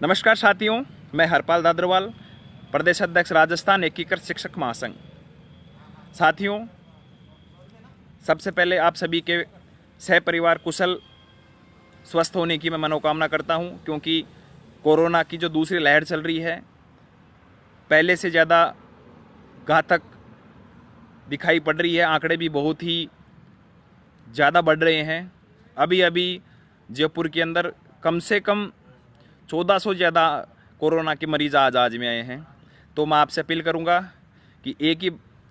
नमस्कार साथियों, मैं हरपाल दादरवाल, प्रदेश अध्यक्ष राजस्थान एकीकृत शिक्षक महासंघ। साथियों, सबसे पहले आप सभी के सहपरिवार कुशल स्वस्थ होने की मैं मनोकामना करता हूं, क्योंकि कोरोना की जो दूसरी लहर चल रही है पहले से ज़्यादा घातक दिखाई पड़ रही है। आंकड़े भी बहुत ही ज़्यादा बढ़ रहे हैं। अभी जयपुर के अंदर कम से कम 1400 ज़्यादा कोरोना के मरीज़ आज में आए हैं। तो मैं आपसे अपील करूंगा कि एक ही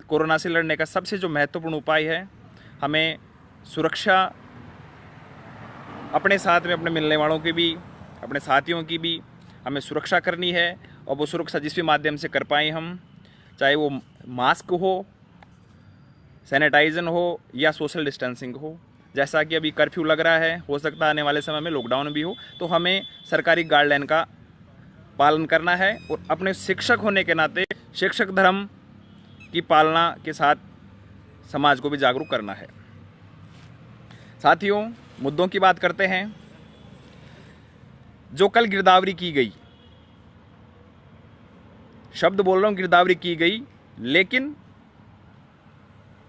कोरोना से लड़ने का सबसे जो महत्वपूर्ण उपाय है, हमें सुरक्षा अपने साथ में अपने मिलने वालों की भी, अपने साथियों की भी हमें सुरक्षा करनी है। और वो सुरक्षा जिस भी माध्यम से कर पाएँ हम, चाहे वो मास्क हो, सैनिटाइजर हो या सोशल डिस्टेंसिंग हो। जैसा कि अभी कर्फ्यू लग रहा है, हो सकता है आने वाले समय में लॉकडाउन भी हो, तो हमें सरकारी गाइडलाइन का पालन करना है और अपने शिक्षक होने के नाते शिक्षक धर्म की पालना के साथ समाज को भी जागरूक करना है। साथियों, मुद्दों की बात करते हैं। जो कल गिरदावरी की गई, शब्द बोल रहा हूं, गिरदावरी की गई, लेकिन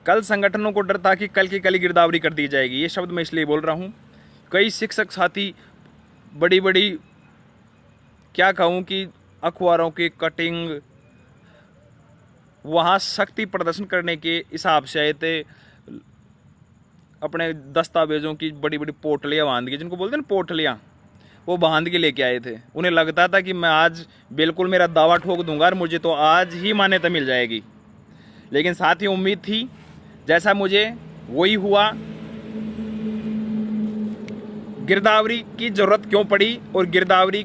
कल संगठनों को डर था कि कल की कल ही गिरदावरी कर दी जाएगी। ये शब्द मैं इसलिए बोल रहा हूँ, कई शिक्षक साथी बड़ी क्या कहूँ कि अखबारों की कटिंग, वहाँ शक्ति प्रदर्शन करने के हिसाब से आए थे। अपने दस्तावेजों की बड़ी पोटलियाँ बांध के, जिनको बोलते हैं ना पोटलियाँ, वो बांध के लेके आए थे। उन्हें लगता था कि मैं आज बिल्कुल मेरा दावा ठोक दूंगा और मुझे तो आज ही मान्यता मिल जाएगी। लेकिन साथ ही उम्मीद थी, जैसा मुझे वही हुआ। गिरदावरी की जरूरत क्यों पड़ी और गिरदावरी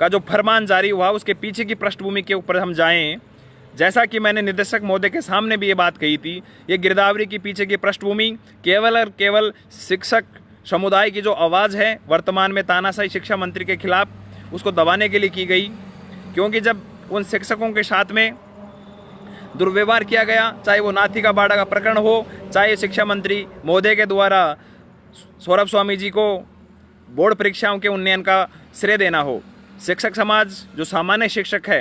का जो फरमान जारी हुआ उसके पीछे की पृष्ठभूमि के ऊपर हम जाएं। जैसा कि मैंने निदेशक महोदय के सामने भी ये बात कही थी, ये गिरदावरी की पीछे की पृष्ठभूमि केवल और केवल शिक्षक समुदाय की जो आवाज़ है वर्तमान में तानाशाही शिक्षा मंत्री के खिलाफ, उसको दबाने के लिए की गई। क्योंकि जब उन शिक्षकों के साथ में दुर्व्यवहार किया गया, चाहे वो नाथी का बाड़ा का प्रकरण हो, चाहे शिक्षा मंत्री महोदय के द्वारा सौरभ स्वामी जी को बोर्ड परीक्षाओं के उन्नयन का श्रेय देना हो, शिक्षक समाज जो सामान्य शिक्षक है,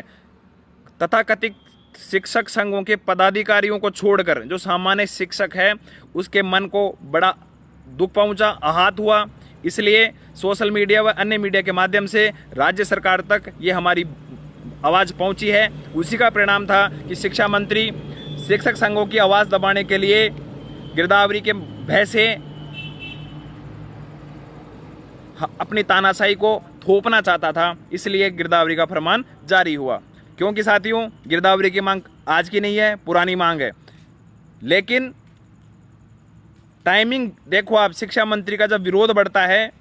तथाकथित शिक्षक संघों के पदाधिकारियों को छोड़कर जो सामान्य शिक्षक है, उसके मन को बड़ा दुख पहुंचा, आहत हुआ। इसलिए सोशल मीडिया व अन्य मीडिया के माध्यम से राज्य सरकार तक ये हमारी आवाज़ पहुंची है। उसी का परिणाम था कि शिक्षा मंत्री शिक्षक संघों की आवाज़ दबाने के लिए गिरदावरी के भय से अपनी तानाशाही को थोपना चाहता था, इसलिए गिरदावरी का फरमान जारी हुआ। क्योंकि साथियों, गिरदावरी की मांग आज की नहीं है, पुरानी मांग है। लेकिन टाइमिंग देखो आप, शिक्षा मंत्री का जब विरोध बढ़ता है,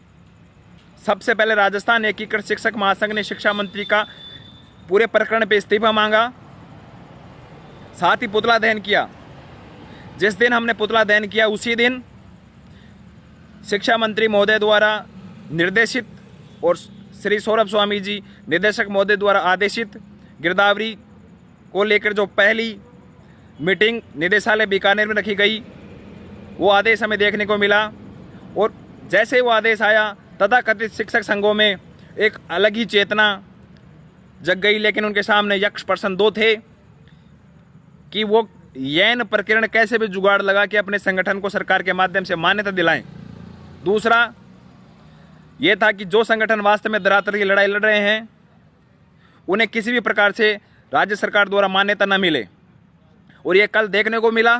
सबसे पहले राजस्थान एकीकृत शिक्षक महासंघ ने शिक्षा मंत्री का पूरे प्रकरण पे इस्तीफा मांगा, साथ ही पुतला दहन किया। जिस दिन हमने पुतला दहन किया उसी दिन शिक्षा मंत्री महोदय द्वारा निर्देशित और श्री सौरभ स्वामी जी निदेशक महोदय द्वारा आदेशित गिरदावरी को लेकर जो पहली मीटिंग निदेशालय बीकानेर में रखी गई, वो आदेश हमें देखने को मिला। और जैसे वो आदेश आया, तथाकथित शिक्षक संघों में एक अलग ही चेतना जग गई। लेकिन उनके सामने यक्ष प्रश्न दो थे कि वो यौन प्रकरण कैसे भी जुगाड़ लगा के अपने संगठन को सरकार के माध्यम से मान्यता दिलाएं। दूसरा ये था कि जो संगठन वास्तव में धरातल की लड़ाई लड़ रहे हैं, उन्हें किसी भी प्रकार से राज्य सरकार द्वारा मान्यता न मिले। और ये कल देखने को मिला।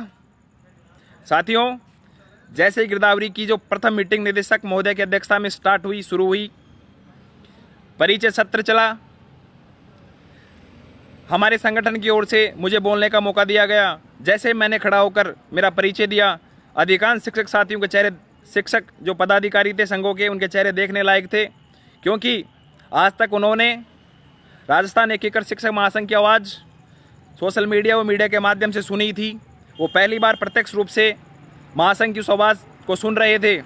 साथियों, जैसे ही गिरदावरी की जो प्रथम मीटिंग निदेशक महोदय की अध्यक्षता में शुरू हुई, परिचय सत्र चला, हमारे संगठन की ओर से मुझे बोलने का मौका दिया गया। जैसे मैंने खड़ा होकर मेरा परिचय दिया, अधिकांश शिक्षक साथियों के चेहरे, शिक्षक जो पदाधिकारी थे संघों के, उनके चेहरे देखने लायक थे। क्योंकि आज तक उन्होंने राजस्थान एकीकृत शिक्षक महासंघ की आवाज़ सोशल मीडिया व मीडिया के माध्यम से सुनी थी। वो पहली बार प्रत्यक्ष रूप से महासंघ की उस आवाज़ को सुन रहे थे,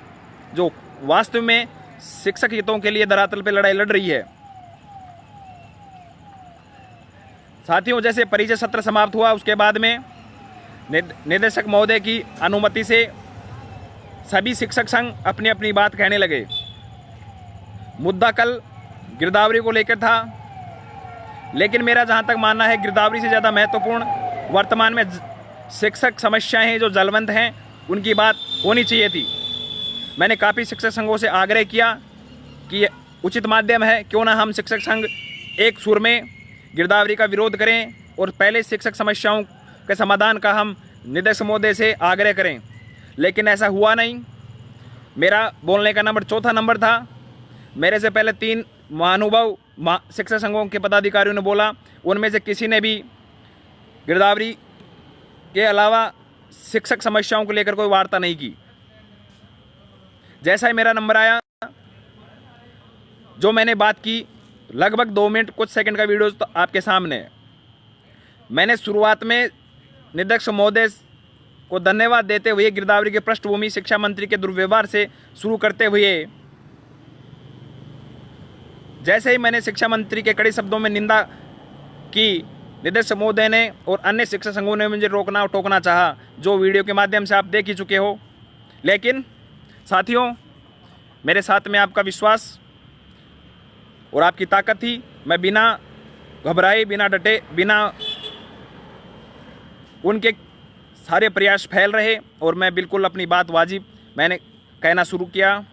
जो वास्तव में शिक्षक हितों के लिए धरातल पर लड़ाई लड़ रही है। साथियों, जैसे परिचय सत्र समाप्त हुआ, उसके बाद में निदेशक महोदय की अनुमति से सभी शिक्षक संघ अपनी अपनी बात कहने लगे। मुद्दा कल गिरदावरी को लेकर था, लेकिन मेरा जहाँ तक मानना है गिरदावरी से ज़्यादा महत्वपूर्ण वर्तमान में शिक्षक समस्याएं हैं जो जलवंत हैं, उनकी बात होनी चाहिए थी। मैंने काफ़ी शिक्षक संघों से आग्रह किया कि उचित माध्यम है, क्यों ना हम शिक्षक संघ एक सुर में गिरदावरी का विरोध करें और पहले शिक्षक समस्याओं के समाधान का हम निदेशक महोदय से आग्रह करें, लेकिन ऐसा हुआ नहीं। मेरा बोलने का नंबर चौथा नंबर था। मेरे से पहले 3 महानुभाव शिक्षक संघों के पदाधिकारियों ने बोला, उनमें से किसी ने भी गिरदावरी के अलावा शिक्षक समस्याओं को लेकर कोई वार्ता नहीं की। जैसा ही मेरा नंबर आया, जो मैंने बात की, लगभग 2 मिनट कुछ सेकंड का वीडियो तो आपके सामने है। मैंने शुरुआत में निदेशक महोदय को धन्यवाद देते हुए गिरदावरी के पृष्ठभूमि शिक्षा मंत्री के दुर्व्यवहार से शुरू करते हुए, जैसे ही मैंने शिक्षा मंत्री के कड़े शब्दों में निंदा की, निदेशक महोदय ने और अन्य शिक्षक संघों ने मुझे रोकना और टोकना चाहा, जो वीडियो के माध्यम से आप देख ही चुके हो। लेकिन साथियों, मेरे साथ में आपका विश्वास और आपकी ताकत थी। मैं बिना घबराए, बिना डटे, बिना उनके सारे प्रयास फैल रहे और मैं बिल्कुल अपनी बात वाजिब मैंने कहना शुरू किया।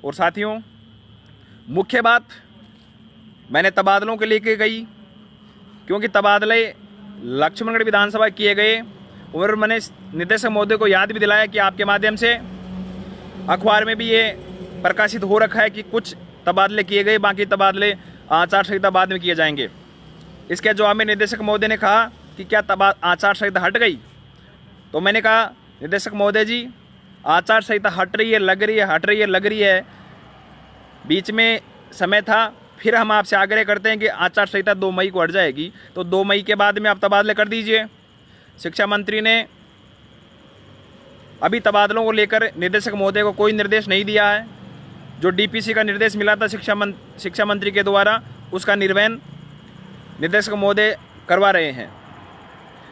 और साथियों, मुख्य बात मैंने तबादलों के लेके गई, क्योंकि तबादले लक्ष्मणगढ़ विधानसभा किए गए और मैंने निदेशक महोदय को याद भी दिलाया कि आपके माध्यम से अखबार में भी ये प्रकाशित हो रखा है कि कुछ तबादले किए गए, बाकी तबादले आचार संहिता बाद में किए जाएंगे। इसके जवाब में निदेशक महोदय ने कहा कि क्या आचार संहिता हट गई? तो मैंने कहा, निदेशक महोदय जी, आचार संहिता हट रही है, लग रही है, हट रही है, लग रही है, बीच में समय था। फिर हम आपसे आग्रह करते हैं कि आचार संहिता 2 मई को हट जाएगी, तो 2 मई के बाद में आप तबादले कर दीजिए। शिक्षा मंत्री ने अभी तबादलों को लेकर निदेशक महोदय को कोई निर्देश नहीं दिया है। जो डीपीसी का निर्देश मिला था शिक्षा मंत्री के द्वारा, उसका निर्वहन निदेशक महोदय करवा रहे हैं।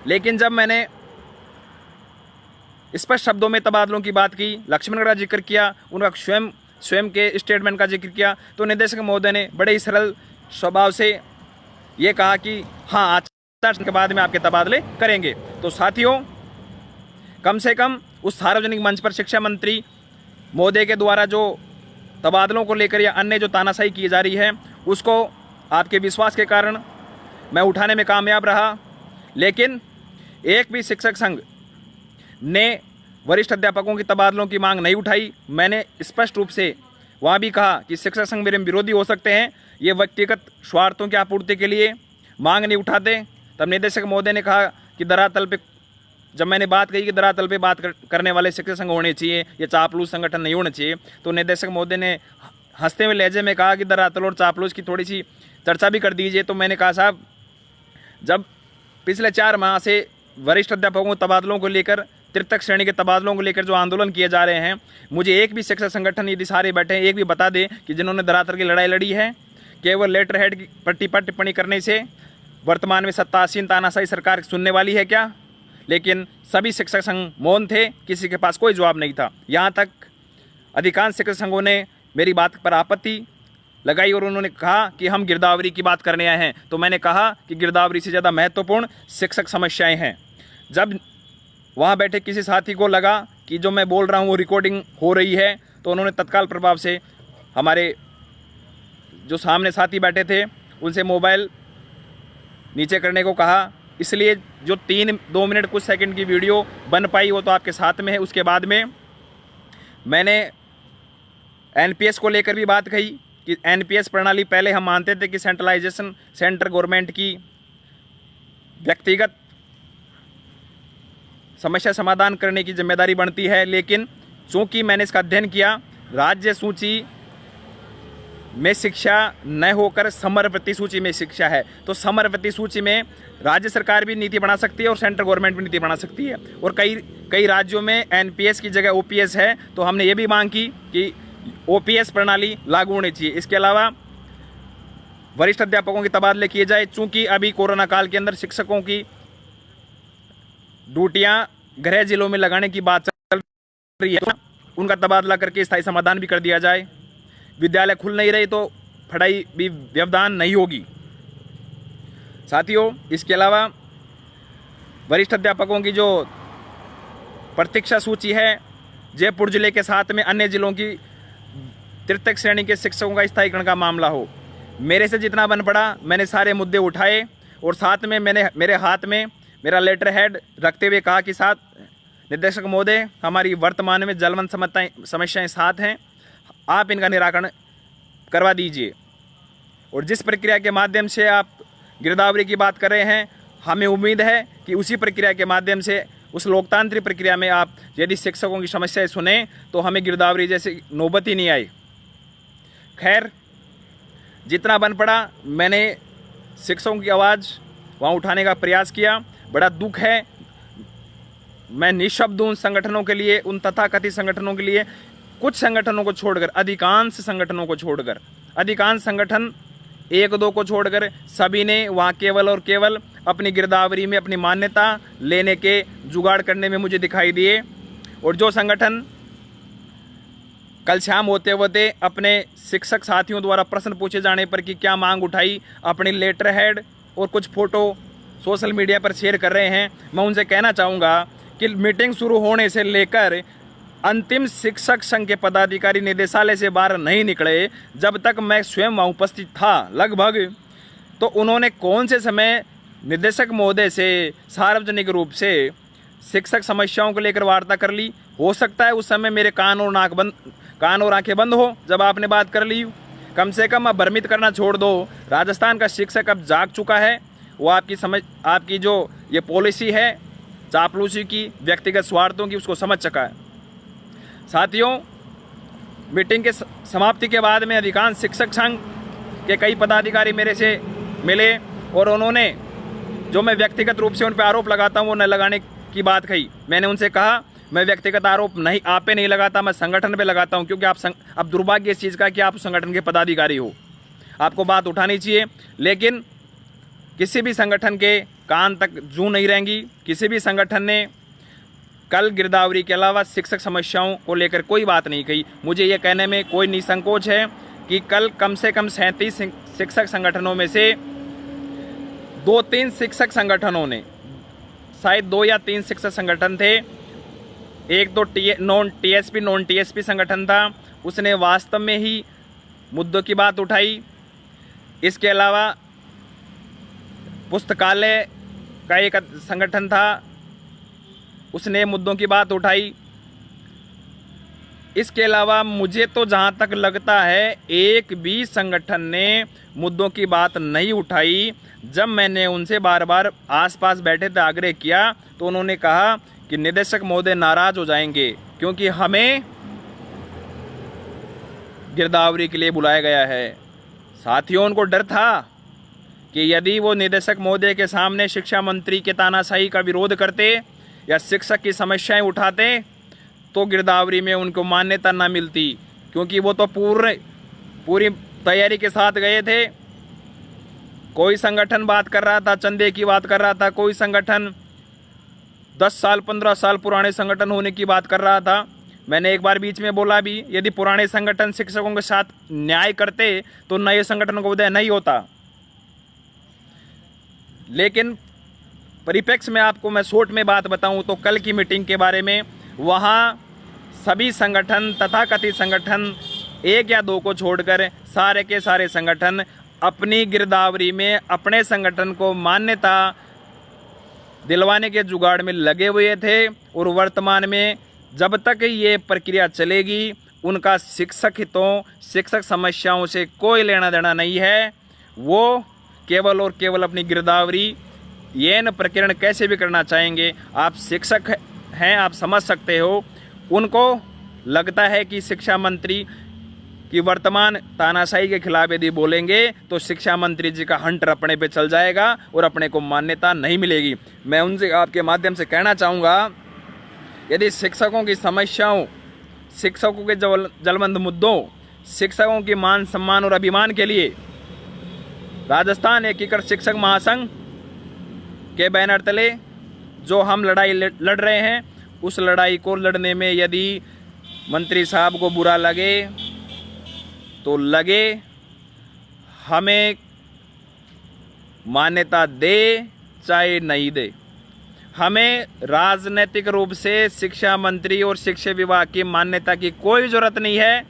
लेकिन जब मैंने स्पष्ट शब्दों में तबादलों की बात की, लक्ष्मणगढ़ का जिक्र किया, उनका स्वयं के स्टेटमेंट का जिक्र किया, तो निदेशक महोदय ने बड़े ही सरल स्वभाव से ये कहा कि हाँ, आचार के बाद में आपके तबादले करेंगे। तो साथियों, कम से कम उस सार्वजनिक मंच पर शिक्षा मंत्री महोदय के द्वारा जो तबादलों को लेकर या अन्य जो तानाशाही की जा रही है, उसको आपके विश्वास के कारण मैं उठाने में कामयाब रहा। लेकिन एक भी शिक्षक संघ ने वरिष्ठ अध्यापकों की तबादलों की मांग नहीं उठाई। मैंने स्पष्ट रूप से वहाँ भी कहा कि शिक्षक संघ मेरे विरोधी हो सकते हैं, ये व्यक्तिगत स्वार्थों की आपूर्ति के लिए मांग नहीं उठाते। तब निदेशक महोदय ने कहा कि धरातल पे, जब मैंने बात कही कि धरातल पे बात करने वाले शिक्षक संघ होने चाहिए, ये चापलूस संगठन नहीं होने चाहिए, तो निदेशक महोदय ने हंसते हुए लहजे में कहा कि धरातल और चापलूस की थोड़ी सी चर्चा भी कर दीजिए। तो मैंने कहा, साहब, जब पिछले 4 माह से वरिष्ठ अध्यापकों के तबादलों को लेकर, तृतीय श्रेणी के तबादलों को लेकर जो आंदोलन किए जा रहे हैं, मुझे एक भी शिक्षक संगठन, यदि सारे बैठे हैं, एक भी बता दे कि जिन्होंने धरातल की लड़ाई लड़ी है। केवल लेटर हेड की टिप्पणी करने से वर्तमान में सत्तासीन तानाशाही सरकार सुनने वाली है क्या? लेकिन सभी शिक्षक संघ मौन थे, किसी के पास कोई जवाब नहीं था। यहाँ तक अधिकांश शिक्षक संघों ने मेरी बात पर आपत्ति लगाई और उन्होंने कहा कि हम गिरदावरी की बात करने आए हैं। तो मैंने कहा कि गिरदावरी से ज़्यादा महत्वपूर्ण शिक्षक समस्याएं हैं। जब वहाँ बैठे किसी साथी को लगा कि जो मैं बोल रहा हूँ वो रिकॉर्डिंग हो रही है, तो उन्होंने तत्काल प्रभाव से हमारे जो सामने साथी बैठे थे उनसे मोबाइल नीचे करने को कहा। इसलिए जो 2 मिनट कुछ सेकंड की वीडियो बन पाई वो तो आपके साथ में है। उसके बाद में मैंने एनपीएस को लेकर भी बात कही कि एनपीएस प्रणाली, पहले हम मानते थे कि सेंट्रलाइजेशन सेंट्रल गवर्नमेंट की व्यक्तिगत समस्या समाधान करने की जिम्मेदारी बनती है, लेकिन चूंकि मैंने इसका अध्ययन किया, राज्य सूची में शिक्षा न होकर समरवृत्ति सूची में शिक्षा है, तो समरवृत्ति सूची में राज्य सरकार भी नीति बना सकती है और सेंट्रल गवर्नमेंट भी नीति बना सकती है। और कई राज्यों में एनपीएस की जगह ओपीएस है, तो हमने ये भी मांग की कि ओपीएस प्रणाली लागू होनी चाहिए। इसके अलावा वरिष्ठ अध्यापकों के तबादले किए जाए। चूंकि अभी कोरोना काल के अंदर शिक्षकों की ड्यूटियां गृह जिलों में लगाने की बात चल रही है, उनका तबादला करके स्थायी समाधान भी कर दिया जाए। विद्यालय खुल नहीं रहे तो पढ़ाई भी व्यवधान नहीं होगी। साथियों, इसके अलावा वरिष्ठ अध्यापकों की जो प्रतीक्षा सूची है, जयपुर जिले के साथ में अन्य जिलों की तृतीय श्रेणी के शिक्षकों का स्थायीकरण का मामला हो। मेरे से जितना बन पड़ा मैंने सारे मुद्दे उठाए और साथ में मैंने मेरे हाथ में मेरा लेटर हेड रखते हुए कहा कि साथ निदेशक महोदय, हमारी वर्तमान में जलवंत समस्याएं साथ हैं, आप इनका निराकरण करवा दीजिए। और जिस प्रक्रिया के माध्यम से आप गिरदावरी की बात कर रहे हैं, हमें उम्मीद है कि उसी प्रक्रिया के माध्यम से, उस लोकतांत्रिक प्रक्रिया में आप यदि शिक्षकों की समस्याएं सुने तो हमें गिरदावरी जैसी नौबत ही नहीं आई। खैर, जितना बन पड़ा मैंने शिक्षकों की आवाज़ वहाँ उठाने का प्रयास किया। बड़ा दुख है, मैं निःशब्द उन संगठनों के लिए, उन तथाकथित संगठनों के लिए, कुछ संगठनों को छोड़कर, अधिकांश संगठनों को छोड़कर, अधिकांश संगठन एक दो को छोड़कर सभी ने वहाँ केवल और केवल अपनी गिरदावरी में अपनी मान्यता लेने के जुगाड़ करने में मुझे दिखाई दिए। और जो संगठन कल शाम होते होते अपने शिक्षक साथियों द्वारा प्रश्न पूछे जाने पर कि क्या मांग उठाई, अपनी लेटर हेड और कुछ फोटो सोशल मीडिया पर शेयर कर रहे हैं, मैं उनसे कहना चाहूँगा कि मीटिंग शुरू होने से लेकर अंतिम शिक्षक संघ के पदाधिकारी निदेशालय से बाहर नहीं निकले जब तक मैं स्वयं वहाँ उपस्थित था लगभग, तो उन्होंने कौन से समय निदेशक महोदय से सार्वजनिक रूप से शिक्षक समस्याओं को लेकर वार्ता कर ली। हो सकता है उस समय मेरे कान और आंखें बंद हो जब आपने बात कर ली। कम से कम अब भ्रमित करना छोड़ दो। राजस्थान का शिक्षक अब जाग चुका है। वो आपकी जो ये पॉलिसी है चापलूसी की, व्यक्तिगत स्वार्थों की, उसको समझ चुका है। साथियों, मीटिंग के समाप्ति के बाद में अधिकांश शिक्षक संघ के कई पदाधिकारी मेरे से मिले और उन्होंने जो मैं व्यक्तिगत रूप से उन पर आरोप लगाता हूँ वो न लगाने की बात कही। मैंने उनसे कहा मैं व्यक्तिगत आरोप नहीं आप पे नहीं लगाता, मैं संगठन पे लगाता हूँ, क्योंकि अब दुर्भाग्य इस चीज़ का कि आप संगठन के पदाधिकारी हो, आपको बात उठानी चाहिए। लेकिन किसी भी संगठन के कान तक जू नहीं रहेंगी। किसी भी संगठन ने कल गिरदावरी के अलावा शिक्षक समस्याओं को लेकर कोई बात नहीं कही। मुझे ये कहने में कोई निसंकोच है कि कल कम से कम 37 शिक्षक संगठनों में से 2-3 शिक्षक संगठनों ने, शायद 2 या 3 शिक्षक संगठन थे, एक तो नॉन टीएसपी संगठन था, उसने वास्तव में ही मुद्दों की बात उठाई। इसके अलावा पुस्तकालय का एक संगठन था, उसने मुद्दों की बात उठाई। इसके अलावा मुझे तो जहां तक लगता है एक भी संगठन ने मुद्दों की बात नहीं उठाई। जब मैंने उनसे बार बार आसपास बैठे थे आग्रह किया तो उन्होंने कहा कि निदेशक महोदय नाराज हो जाएंगे क्योंकि हमें गिरदावरी के लिए बुलाया गया है। साथियों, उनको डर था कि यदि वो निदेशक महोदय के सामने शिक्षा मंत्री के तानाशाही का विरोध करते या शिक्षक की समस्याएं उठाते तो गिरदावरी में उनको मान्यता ना मिलती, क्योंकि वो तो पूरी तैयारी के साथ गए थे। कोई संगठन बात कर रहा था, चंदे की बात कर रहा था, कोई संगठन 10 साल 15 साल पुराने संगठन होने की बात कर रहा था। मैंने एक बार बीच में बोला भी, यदि पुराने संगठन शिक्षकों के साथ न्याय करते तो नए संगठनों का उदय नहीं होता। लेकिन परिप्रेक्ष्य में आपको मैं शॉर्ट में बात बताऊं तो कल की मीटिंग के बारे में, वहां सभी संगठन तथाकथित संगठन, एक या दो को छोड़कर सारे के सारे संगठन अपनी गिरदावरी में अपने संगठन को मान्यता दिलवाने के जुगाड़ में लगे हुए थे। और वर्तमान में जब तक ये प्रक्रिया चलेगी उनका शिक्षक हितों, शिक्षक समस्याओं से कोई लेना देना नहीं है। वो केवल और केवल अपनी गिरदावरी ये न प्रकरण कैसे भी करना चाहेंगे। आप शिक्षक हैं, आप समझ सकते हो। उनको लगता है कि शिक्षा मंत्री की वर्तमान तानाशाही के खिलाफ यदि बोलेंगे तो शिक्षा मंत्री जी का हंटर अपने पे चल जाएगा और अपने को मान्यता नहीं मिलेगी। मैं उनसे आपके माध्यम से कहना चाहूँगा, यदि शिक्षकों की समस्याओं, शिक्षकों के जलवंत मुद्दों, शिक्षकों की मान सम्मान और अभिमान के लिए राजस्थान एकीकृत शिक्षक महासंघ के बैनर तले जो हम लड़ाई लड़ रहे हैं, उस लड़ाई को लड़ने में यदि मंत्री साहब को बुरा लगे तो लगे, हमें मान्यता दे चाहे नहीं दे, हमें राजनीतिक रूप से शिक्षा मंत्री और शिक्षा विभाग की मान्यता की कोई ज़रूरत नहीं है।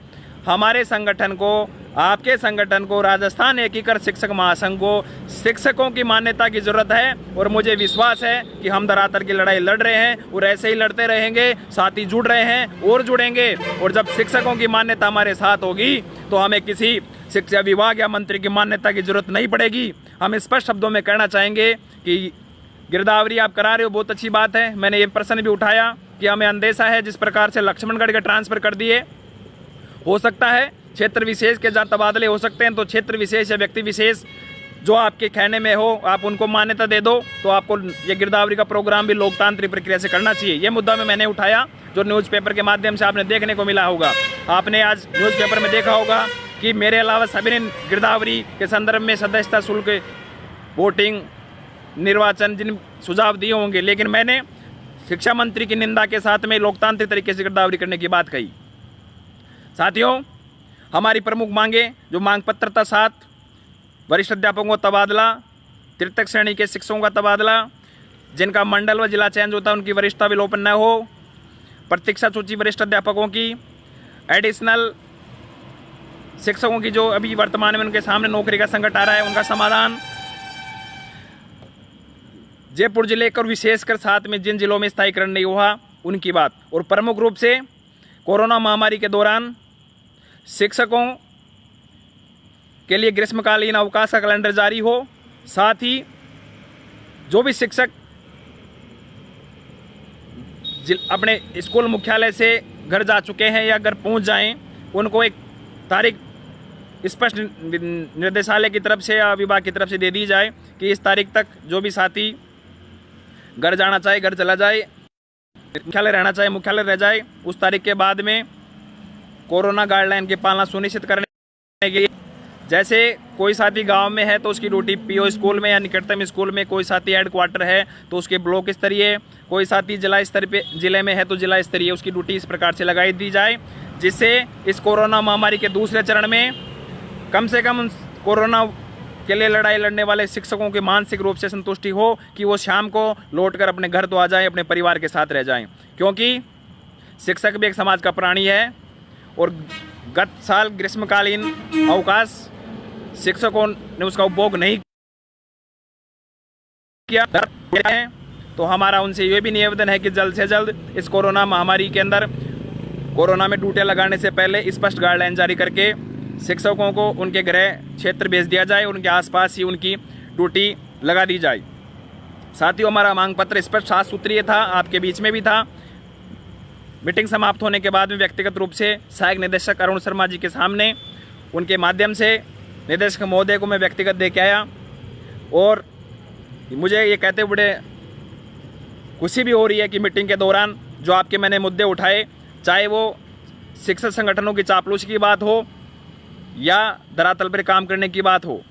हमारे संगठन को, आपके संगठन को, राजस्थान एकीकृत शिक्षक महासंघ को शिक्षकों की मान्यता की ज़रूरत है। और मुझे विश्वास है कि हम धरातल की लड़ाई लड़ रहे हैं और ऐसे ही लड़ते रहेंगे, साथ ही जुड़ रहे हैं और जुड़ेंगे। और जब शिक्षकों की मान्यता हमारे साथ होगी तो हमें किसी शिक्षा विभाग या मंत्री की मान्यता की जरूरत नहीं पड़ेगी। हम स्पष्ट शब्दों में कहना चाहेंगे कि गिरदावरी आप करा रहे हो, बहुत अच्छी बात है। मैंने ये प्रश्न भी उठाया कि हमें अंदेशा है जिस प्रकार से लक्ष्मणगढ़ के ट्रांसफ़र कर दिए, हो सकता है क्षेत्र विशेष के जहाँ तबादले हो सकते हैं, तो क्षेत्र विशेष या व्यक्ति विशेष जो आपके कहने में हो आप उनको मान्यता दे दो। तो आपको ये गिरदावरी का प्रोग्राम भी लोकतांत्रिक प्रक्रिया से करना चाहिए। ये मुद्दा मैंने उठाया जो न्यूज़पेपर के माध्यम से आपने देखने को मिला होगा। आपने आज न्यूज़पेपर में देखा होगा कि मेरे अलावा सभी ने गिरदावरी के संदर्भ में सदस्यता शुल्क, वोटिंग, निर्वाचन जिन सुझाव दिए होंगे, लेकिन मैंने शिक्षा मंत्री की निंदा के साथ में लोकतांत्रिक तरीके से गिरदावरी करने की बात कही। साथियों, हमारी प्रमुख मांगे जो मांग पत्र था 7 वरिष्ठ अध्यापकों का तबादला, तृतीय श्रेणी के शिक्षकों का तबादला, जिनका मंडल व जिला चेंज होता है उनकी वरिष्ठता विलोपन न हो, प्रतीक्षा सूची वरिष्ठ अध्यापकों की, एडिशनल शिक्षकों की जो अभी वर्तमान में उनके सामने नौकरी का संकट आ रहा है उनका समाधान, जयपुर जिले और विशेषकर साथ में जिन जिलों में स्थायीकरण नहीं हुआ उनकी बात। और प्रमुख रूप से कोरोना महामारी के दौरान शिक्षकों के लिए ग्रीष्मकालीन अवकाश का कैलेंडर जारी हो। साथ ही जो भी शिक्षक अपने स्कूल मुख्यालय से घर जा चुके हैं या घर पहुंच जाएं, उनको एक तारीख स्पष्ट निर्देशालय की तरफ से या विभाग की तरफ से दे दी जाए कि इस तारीख तक जो भी साथी घर जाना चाहे घर चला जाए, मुख्यालय रहना चाहे मुख्यालय रह जाए। उस तारीख के बाद में कोरोना गाइडलाइन की पालना सुनिश्चित करने के लिए, जैसे कोई साथी गांव में है तो उसकी ड्यूटी पीओ स्कूल में या निकटतम स्कूल में, कोई साथी हेडक्वार्टर है तो उसके ब्लॉक स्तरीय, कोई साथी जिला स्तर पे जिले में है तो जिला स्तरीय उसकी ड्यूटी इस प्रकार से लगाई दी जाए, जिससे इस कोरोना महामारी के दूसरे चरण में कम से कम कोरोना के लिए लड़ाई लड़ने वाले शिक्षकों की मानसिक रूप से संतुष्टि हो कि वो शाम को लौटकर अपने घर तो आ जाएं, अपने परिवार के साथ रह जाएं। क्योंकि शिक्षक भी एक समाज का प्राणी है और गत साल ग्रीष्मकालीन अवकाश शिक्षकों ने उसका उपभोग नहीं किया है। तो हमारा उनसे ये भी निवेदन है कि जल्द से जल्द इस कोरोना महामारी के अंदर कोरोना में ड्यूटियाँ लगाने से पहले स्पष्ट गाइडलाइन जारी करके शिक्षकों को उनके गृह क्षेत्र भेज दिया जाए, उनके आसपास ही उनकी ड्यूटी लगा दी जाए। साथियों, हमारा मांग पत्र स्पष्ट 7 सूत्रीय था, आपके बीच में भी था। मीटिंग समाप्त होने के बाद में व्यक्तिगत रूप से सहायक निदेशक अरुण शर्मा जी के सामने उनके माध्यम से निदेशक महोदय को मैं व्यक्तिगत दे के आया और मुझे ये कहते बड़े खुशी भी हो रही है कि मीटिंग के दौरान जो आपके मैंने मुद्दे उठाए, चाहे वो शिक्षक संगठनों की चापलूसी की बात हो या धरातल पर काम करने की बात हो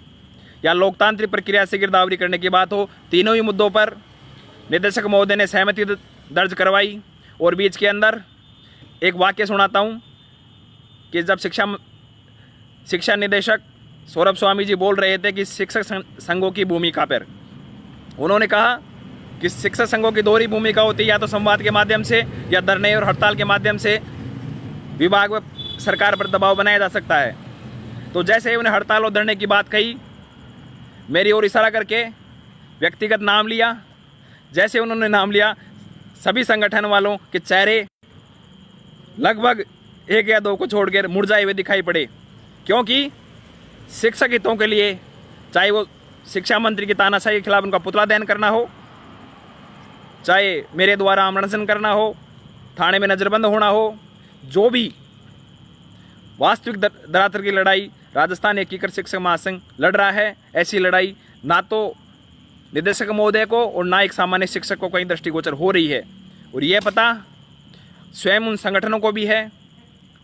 या लोकतांत्रिक प्रक्रिया से गिरदावरी करने की बात हो, तीनों ही मुद्दों पर निदेशक महोदय ने सहमति दर्ज करवाई। और बीच के अंदर एक वाक्य सुनाता हूँ कि जब शिक्षा निदेशक सौरभ स्वामी जी बोल रहे थे कि शिक्षक संघों की भूमिका पर, उन्होंने कहा कि शिक्षक संघों की दोहरी भूमिका होती है, या तो संवाद के माध्यम से या धरने और हड़ताल के माध्यम से विभाग व सरकार पर दबाव बनाया जा सकता है। तो जैसे ही उन्हें हड़ताल और धरने की बात कही, मेरी ओर इशारा करके व्यक्तिगत नाम लिया। जैसे उन्होंने नाम लिया, सभी संगठन वालों के चेहरे लगभग 1 या 2 को छोड़कर मुरझाए हुए दिखाई पड़े, क्योंकि शिक्षक हितों के लिए, चाहे वो शिक्षा मंत्री की तानाशाही के खिलाफ उनका पुतला दहन करना हो, चाहे मेरे द्वारा आमरण करना हो, थाने में नज़रबंद होना हो, जो भी वास्तविक धरातल की लड़ाई राजस्थान एकीकृत शिक्षक महासंघ लड़ रहा है, ऐसी लड़ाई ना तो निदेशक महोदय को और ना एक सामान्य शिक्षक को कहीं दृष्टिगोचर हो रही है। और ये पता स्वयं उन संगठनों को भी है,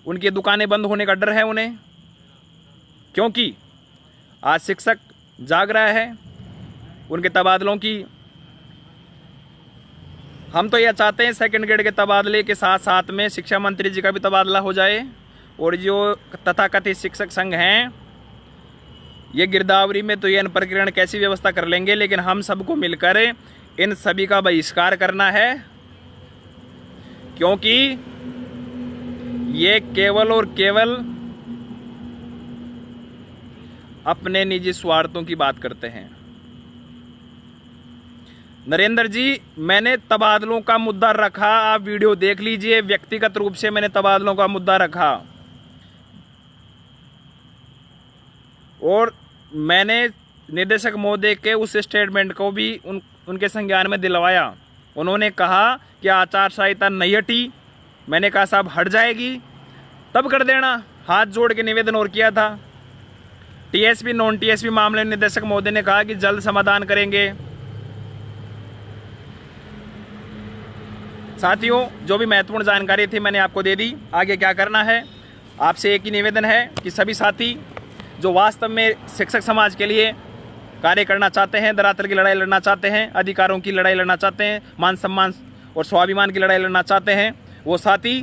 उनकी दुकानें बंद होने का डर है उन्हें, क्योंकि आज शिक्षक जाग रहा है उनके तबादलों की। हम तो यह चाहते हैं सेकंड ग्रेड के तबादले के साथ साथ में शिक्षा मंत्री जी का भी तबादला हो जाए और जो तथाकथित शिक्षक संघ हैं ये गिरदावरी में तो ये अन्न प्रकीर्णन कैसी व्यवस्था कर लेंगे, लेकिन हम सबको मिलकर इन सभी का बहिष्कार करना है, क्योंकि ये केवल और केवल अपने निजी स्वार्थों की बात करते हैं। नरेंद्र जी, मैंने तबादलों का मुद्दा रखा, आप वीडियो देख लीजिए। व्यक्तिगत रूप से मैंने तबादलों का मुद्दा रखा और मैंने निदेशक महोदय के उस स्टेटमेंट को भी उनके संज्ञान में दिलवाया। उन्होंने कहा कि आचार संहिता नहीं हटी। मैंने कहा साहब हट जाएगी तब कर देना, हाथ जोड़ के निवेदन और किया था। टीएसपी नॉन टीएसपी मामले निदेशक महोदय ने कहा कि जल्द समाधान करेंगे। साथियों, जो भी महत्वपूर्ण जानकारी थी मैंने आपको दे दी। आगे क्या करना है, आपसे एक ही निवेदन है कि सभी साथी जो वास्तव में शिक्षक समाज के लिए कार्य करना चाहते हैं, धरातल की लड़ाई लड़ना चाहते हैं, अधिकारों की लड़ाई लड़ना चाहते हैं, मान सम्मान और स्वाभिमान की लड़ाई लड़ना चाहते हैं, वो साथी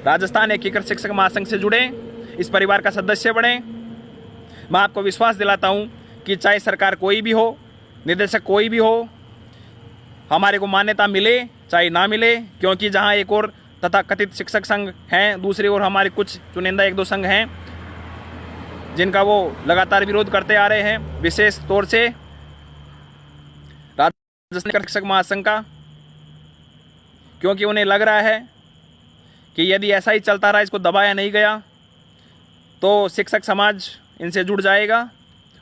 राजस्थान एकीकृत शिक्षक महासंघ से जुड़े, इस परिवार का सदस्य बने। मैं आपको विश्वास दिलाता हूं कि चाहे सरकार कोई भी हो, निदेशक कोई भी हो, हमारे को मान्यता मिले चाहे ना मिले, क्योंकि जहां एक और तथा कथित शिक्षक संघ हैं, दूसरी ओर हमारे कुछ चुनिंदा एक दो संघ हैं जिनका वो लगातार विरोध करते आ रहे हैं, विशेष तौर से राजस्थान शिक्षक महासंघ का, क्योंकि उन्हें लग रहा है कि यदि ऐसा ही चलता रहा, इसको दबाया नहीं गया, तो शिक्षक समाज इनसे जुड़ जाएगा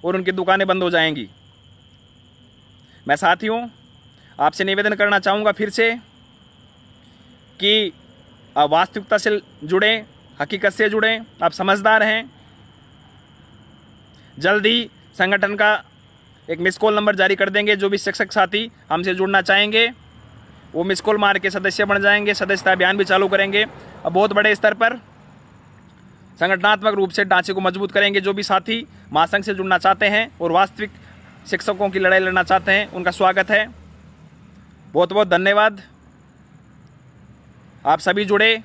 और उनकी दुकानें बंद हो जाएंगी। मैं साथियों आपसे निवेदन करना चाहूँगा फिर से कि आप वास्तविकता से जुड़ें, हकीकत से जुड़ें, आप समझदार हैं। जल्द ही संगठन का एक मिस कॉल नंबर जारी कर देंगे। जो भी शिक्षक साथी हमसे जुड़ना चाहेंगे वो मिस कॉल मार के सदस्य बन जाएंगे। सदस्यता अभियान भी चालू करेंगे। अब बहुत बड़े स्तर पर संगठनात्मक रूप से ढांचे को मजबूत करेंगे। जो भी साथी महासंघ से जुड़ना चाहते हैं और वास्तविक शिक्षकों की लड़ाई लड़ना चाहते हैं, उनका स्वागत है। बहुत बहुत धन्यवाद। आप सभी जुड़े।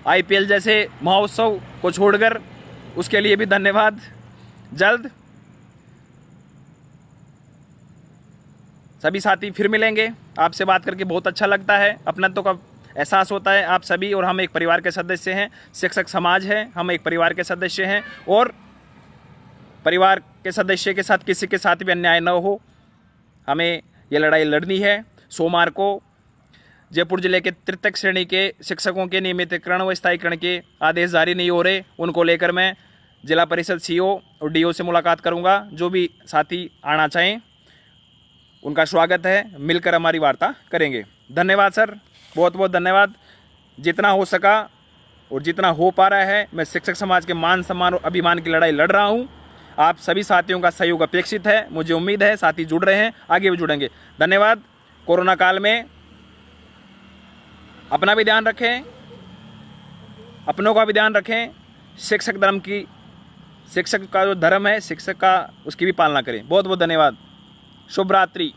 आईपीएल जैसे महोत्सव को छोड़कर, उसके लिए भी धन्यवाद। जल्द सभी साथी फिर मिलेंगे। आपसे बात करके बहुत अच्छा लगता है, अपनत्व का एहसास होता है। आप सभी और हम एक परिवार के सदस्य हैं। शिक्षक समाज है, हम एक परिवार के सदस्य हैं और परिवार के सदस्य के साथ किसी के साथ भी अन्याय न हो, हमें ये लड़ाई लड़नी है। सोमवार को जयपुर जिले के तृतीय श्रेणी के शिक्षकों के नियमितीकरण व स्थायीकरण के आदेश जारी नहीं हो रहे, उनको लेकर मैं जिला परिषद सीओ और डीओ से मुलाकात करूंगा। जो भी साथी आना चाहें उनका स्वागत है, मिलकर हमारी वार्ता करेंगे। धन्यवाद सर, बहुत बहुत धन्यवाद। जितना हो सका और जितना हो पा रहा है, मैं शिक्षक समाज के मान सम्मान और अभिमान की लड़ाई लड़ रहा हूं। आप सभी साथियों का सहयोग अपेक्षित है। मुझे उम्मीद है साथी जुड़ रहे हैं, आगे भी जुड़ेंगे। धन्यवाद। कोरोना काल में अपना भी ध्यान रखें, अपनों का भी ध्यान रखें। शिक्षक धर्म की, शिक्षक का जो धर्म है शिक्षक का, उसकी भी पालना करें। बहुत बहुत धन्यवाद। शुभ रात्रि।